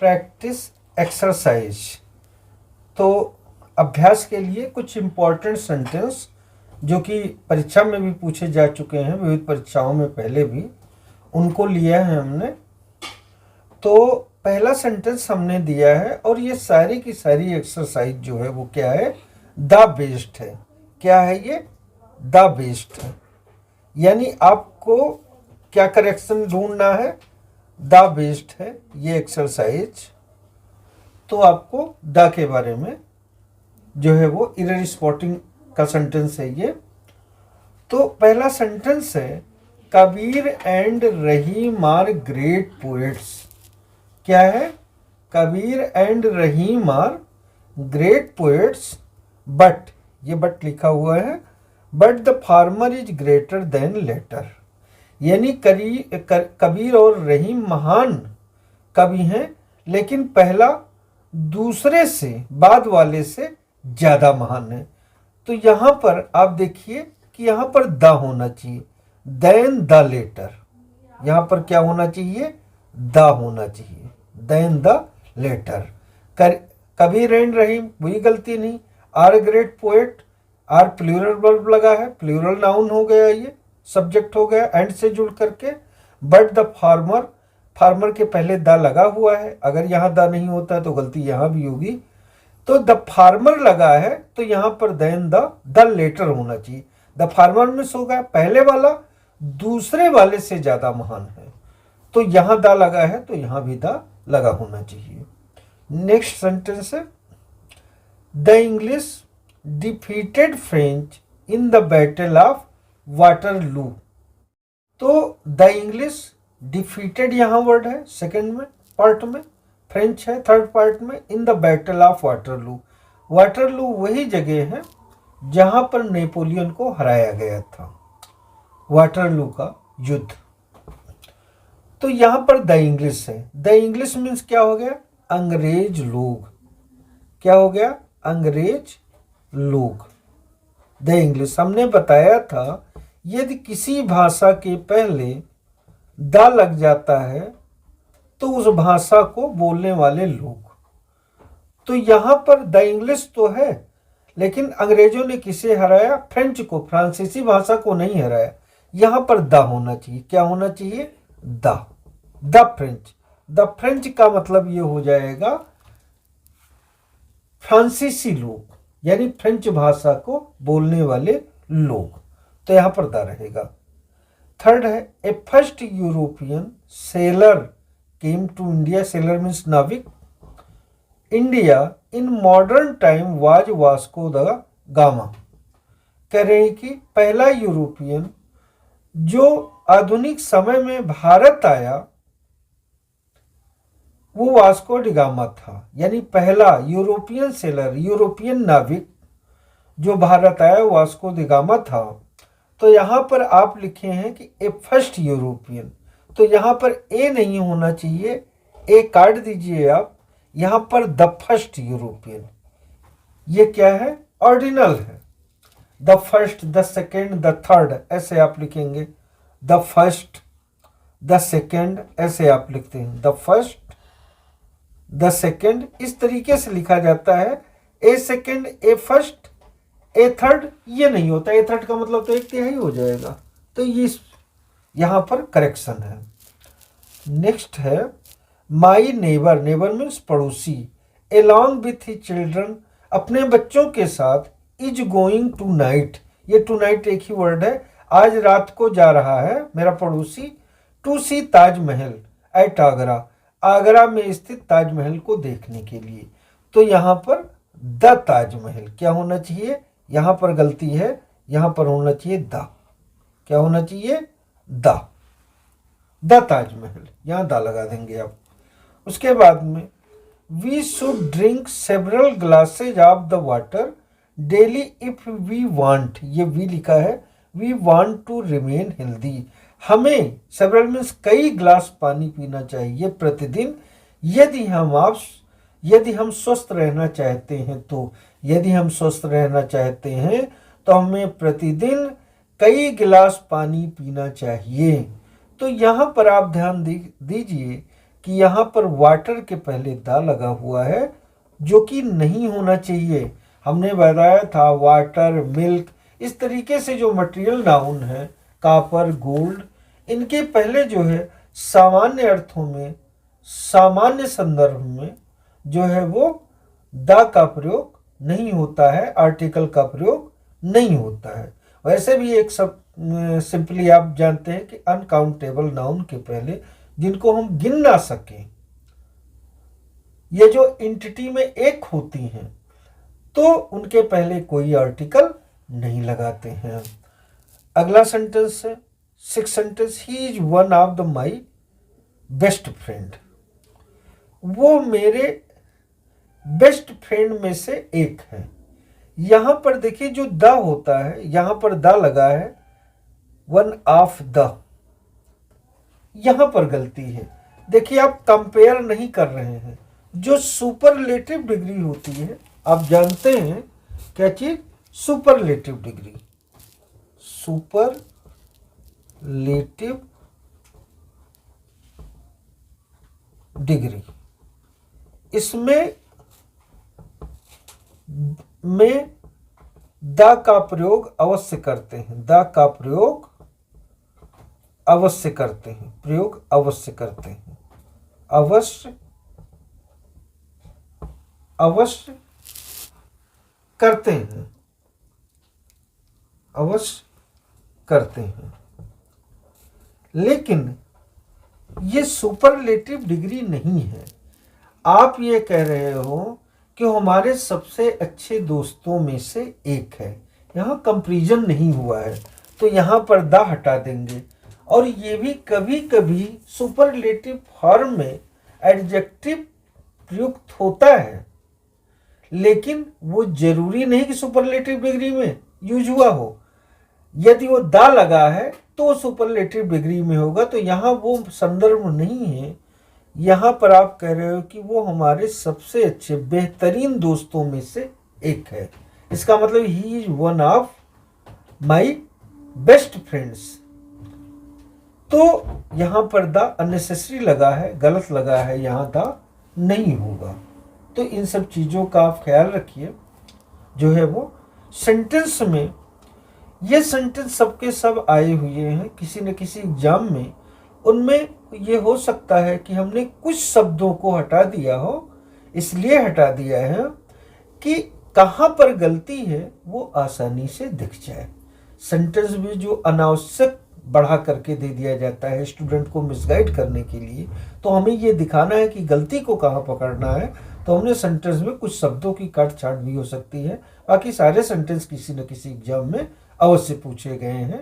Practice exercise. तो अभ्यास के लिए कुछ इम्पोर्टेंट सेंटेंस जो कि परीक्षा में भी पूछे जा चुके हैं, विविध परीक्षाओं में पहले भी, उनको लिया है हमने। तो पहला सेंटेंस हमने दिया है और ये सारी की सारी एक्सरसाइज जो है वो क्या है, द बेस्ड है। क्या है ये, द बेस्ड है। यानी आपको क्या करेक्शन ढूंढना है, द बेस्ड है ये एक्सरसाइज। तो आपको द के बारे में जो है वो इरर स्पॉटिंग का सेंटेंस है ये। तो पहला सेंटेंस है, Kabir and Rahim are great poets. क्या है, Kabir and Rahim are great poets, but, ये बट लिखा हुआ है, but the farmer is greater than latter. यानी कबीर और रहीम महान कवि हैं, लेकिन पहला दूसरे से, बाद वाले से ज्यादा महान है। तो यहां पर आप देखिए कि यहां पर द होना चाहिए, देन द लेटर। यहां पर क्या होना चाहिए, द होना चाहिए, then the letter. Kabir and Rahim, वही गलती नहीं। Are great poet, are plural verb लगा है, प्लूरल नाउन हो गया, ये सब्जेक्ट हो गया एंड से जुड़ करके। बट द फार्मर, फार्मर के पहले द लगा हुआ है, अगर यहाँ द नहीं होता तो गलती यहाँ भी होगी। तो द फार्मर लगा है तो यहाँ पर देन द लेटर होना चाहिए। द फार्मर में सो गया, पहले वाला दूसरे वाले से ज्यादा महान है, तो यहां द लगा है तो यहां भी द लगा होना चाहिए। नेक्स्ट सेंटेंस है, the English defeated French in the battle of Waterloo. तो द इंग्लिश डिफीटेड यहां वर्ड है सेकंड में पार्ट में, फ्रेंच है थर्ड पार्ट में, in the battle of Waterloo. Waterloo वही जगह है जहां पर नेपोलियन को हराया गया था, वाटरलू का युद्ध। तो यहां पर द इंग्लिश है, द इंग्लिश मीन्स क्या हो गया, अंग्रेज लोग। क्या हो गया, अंग्रेज लोग। द इंग्लिश, हमने बताया था यदि किसी भाषा के पहले द लग जाता है तो उस भाषा को बोलने वाले लोग। तो यहां पर द इंग्लिश तो है, लेकिन अंग्रेजों ने किसे हराया, फ्रेंच को, फ्रांसीसी भाषा को नहीं हराया। यहां पर द होना चाहिए, क्या होना चाहिए, द फ्रेंच। द फ्रेंच का मतलब ये हो जाएगा फ्रांसीसी लोग, यानी फ्रेंच भाषा को बोलने वाले लोग। तो यहां पर द रहेगा। थर्ड है, a first European sailor came to India. Sailor means नाविक। India in modern time was Vasco da Gama. कह रहे हैं कि पहला यूरोपियन जो आधुनिक समय में भारत आया वो वास्को डी गामा था। यानी पहला यूरोपियन सेलर, यूरोपियन नाविक जो भारत आया वास्को डी गामा था। तो यहां पर आप लिखे हैं कि ए फर्स्ट यूरोपियन, तो यहां पर ए नहीं होना चाहिए, ए काट दीजिए आप, यहां पर द फर्स्ट यूरोपियन। ये क्या है, ऑर्डिनल है। The first, the second, the third, ऐसे आप लिखेंगे। द फर्स्ट, द सेकेंड, ऐसे आप लिखते हैं। द फर्स्ट, द सेकेंड, इस तरीके से लिखा जाता है। ए सेकेंड, ए फर्स्ट, ए थर्ड, ये नहीं होता। ए थर्ड का मतलब तो एक तिहाई हो जाएगा। तो ये यहां पर करेक्शन है। नेक्स्ट है, माई नेबर, नेबर मीन्स पड़ोसी, एलॉन्ग विथ ही चिल्ड्रन, अपने बच्चों के साथ, इज गोइंग टू नाइट। ये टू नाइट एक ही वर्ड है, आज रात को जा रहा है मेरा पड़ोसी, to see Taj Mahal at Agra, Agra में स्थित ताजमहल को देखने के लिए। तो यहां पर द ताजमहल, क्या होना चाहिए, यहां पर गलती है, यहां पर होना चाहिए द। क्या होना चाहिए, द ताजमहल, यहां द लगा देंगे आप। उसके बाद में, we should drink several glasses of the water daily if we want, ये वी लिखा है, we want to remain healthy. हमें, सेवरल मीन्स कई ग्लास पानी पीना चाहिए प्रतिदिन, यदि हम स्वस्थ रहना चाहते हैं। तो यदि हम स्वस्थ रहना चाहते हैं तो हमें प्रतिदिन कई गिलास पानी पीना चाहिए। तो यहां पर आप ध्यान दीजिए कि यहाँ पर वाटर के पहले दा लगा हुआ है, जो कि नहीं होना चाहिए। हमने बताया था वाटर, मिल्क, इस तरीके से जो मटेरियल नाउन है, कापर, गोल्ड, इनके पहले जो है सामान्य अर्थों में, सामान्य संदर्भ में जो है वो दा का प्रयोग नहीं होता है, आर्टिकल का प्रयोग नहीं होता है। वैसे भी एक सब सिंपली आप जानते हैं कि अनकाउंटेबल नाउन के पहले, जिनको हम गिन ना सकें, ये जो एंटिटी में एक होती हैं, तो उनके पहले कोई आर्टिकल नहीं लगाते हैं। अगला सेंटेंस है, 6 sentence, he is one of the my best friend. वो मेरे बेस्ट फ्रेंड में से एक है। यहां पर देखिए जो द होता है, यहां पर द लगा है, वन ऑफ द, यहां पर गलती है। देखिए आप कंपेयर नहीं कर रहे हैं। जो सुपरलेटिव डिग्री होती है, आप जानते हैं क्या चीज? Superlative degree. सुपरलेटिव डिग्री, इसमें में द का प्रयोग अवश्य करते हैं, द का प्रयोग अवश्य करते हैं, प्रयोग अवश्य करते हैं, अवश्य अवश्य करते हैं, अवश्य करते हैं। लेकिन ये सुपरलेटिव डिग्री नहीं है। आप ये कह रहे हो कि हमारे सबसे अच्छे दोस्तों में से एक है, यहाँ कंपैरिजन नहीं हुआ है, तो यहाँ पर द हटा देंगे। और ये भी कभी कभी सुपरलेटिव फॉर्म में एडजेक्टिव प्रयुक्त होता है, लेकिन वो जरूरी नहीं कि सुपरलेटिव डिग्री में यूज हुआ हो। यदि वो दा लगा है तो सुपरलेटिव डिग्री में होगा, तो यहाँ वो संदर्भ नहीं है। यहाँ पर आप कह रहे हो कि वो हमारे सबसे अच्छे, बेहतरीन दोस्तों में से एक है। इसका मतलब he is one of my best friends. तो यहाँ पर द अननेसेसरी लगा है, गलत लगा है, यहाँ द नहीं होगा। तो इन सब चीज़ों का आप ख्याल रखिए। जो है वो सेंटेंस में, ये सेंटेंस सबके सब आए हुए हैं किसी न किसी एग्जाम में। उनमें ये हो सकता है कि हमने कुछ शब्दों को हटा दिया हो, इसलिए हटा दिया है कि कहाँ पर गलती है वो आसानी से दिख जाए। सेंटेंस में जो अनावश्यक बढ़ा करके दे दिया जाता है स्टूडेंट को मिसगाइड करने के लिए, तो हमें ये दिखाना है कि गलती को कहाँ पकड़ना है। तो हमने सेंटेंस में कुछ शब्दों की काट छाट भी हो सकती है। बाकी सारे सेंटेंस किसी न किसी एग्जाम में अवश्य पूछे गए हैं।